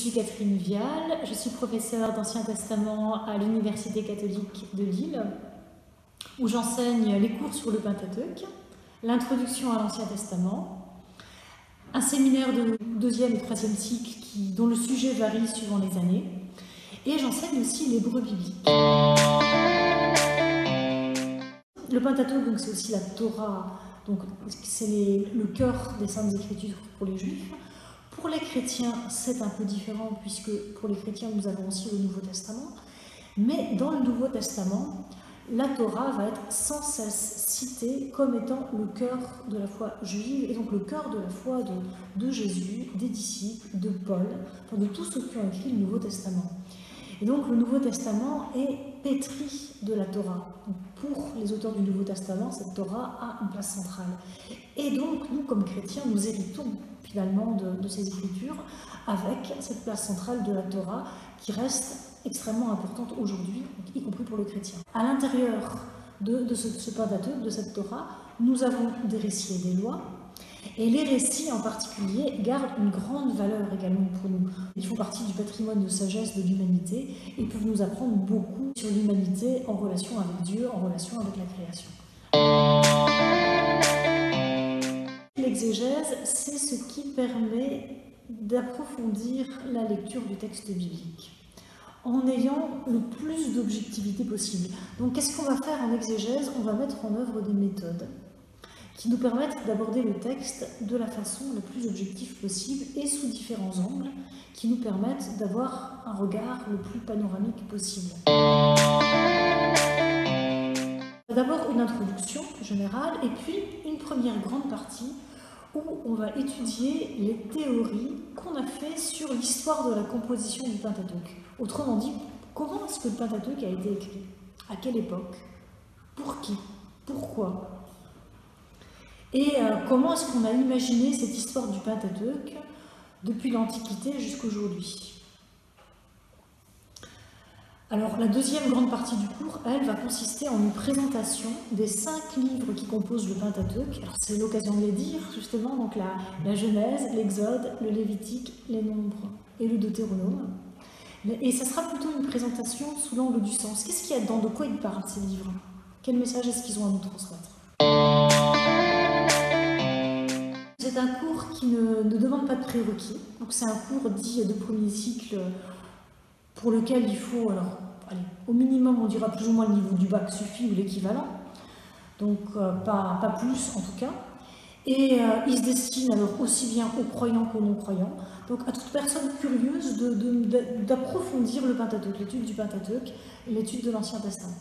suis Catherine Vial, je suis professeure d'Ancien Testament à l'Université catholique de Lille, où j'enseigne les cours sur le Pentateuque, l'introduction à l'Ancien Testament, un séminaire de 2e et 3e cycle dont le sujet varie suivant les années, et j'enseigne aussi l'hébreu biblique. Le Pentateuque, c'est aussi la Torah, donc c'est le cœur des Saintes Écritures pour les Juifs. Pour les chrétiens, c'est un peu différent, puisque pour les chrétiens, nous avons aussi le Nouveau Testament. Mais dans le Nouveau Testament, la Torah va être sans cesse citée comme étant le cœur de la foi juive, et donc le cœur de la foi de Jésus, des disciples, de Paul, enfin de tous ceux qui ont écrit le Nouveau Testament. Et donc le Nouveau Testament est pétri de la Torah. Pour les auteurs du Nouveau Testament, cette Torah a une place centrale. Et donc nous, comme chrétiens, nous héritons finalement de ces Écritures avec cette place centrale de la Torah qui reste extrêmement importante aujourd'hui, y compris pour les chrétiens. À l'intérieur de ce Pentateuque, de cette Torah, nous avons des récits et des lois. Et les récits en particulier gardent une grande valeur également pour nous. Ils font partie du patrimoine de sagesse de l'humanité et peuvent nous apprendre beaucoup sur l'humanité en relation avec Dieu, en relation avec la création. L'exégèse, c'est ce qui permet d'approfondir la lecture du texte biblique en ayant le plus d'objectivité possible. Donc qu'est-ce qu'on va faire en exégèse? On va mettre en œuvre des méthodes qui nous permettent d'aborder le texte de la façon la plus objective possible et sous différents angles, qui nous permettent d'avoir un regard le plus panoramique possible. D'abord une introduction générale et puis une première grande partie où on va étudier les théories qu'on a fait sur l'histoire de la composition du Pentateuque. Autrement dit, comment est-ce que le Pentateuque a été écrit? À quelle époque? Pour qui? Pourquoi? Et comment est-ce qu'on a imaginé cette histoire du Pentateuque depuis l'Antiquité jusqu'aujourd'hui? Alors la deuxième grande partie du cours, elle, va consister en une présentation des 5 livres qui composent le Pentateuque. Alors c'est l'occasion de les dire, justement, donc la Genèse, l'Exode, le Lévitique, les Nombres et le Deutéronome. Et ça sera plutôt une présentation sous l'angle du sens. Qu'est-ce qu'il y a dedans? De quoi ils parlent, ces livres? Quel message est-ce qu'ils ont à nous transmettre? C'est un cours qui ne demande pas de prérequis. Donc c'est un cours dit de premier cycle pour lequel il faut, alors, allez, au minimum, on dira plus ou moins le niveau du bac suffit ou l'équivalent. Donc pas plus en tout cas. Et il se destine alors aussi bien aux croyants qu'aux non-croyants. Donc à toute personne curieuse d'approfondir le Pentateuque, l'étude du Pentateuque et l'étude de l'Ancien Testament.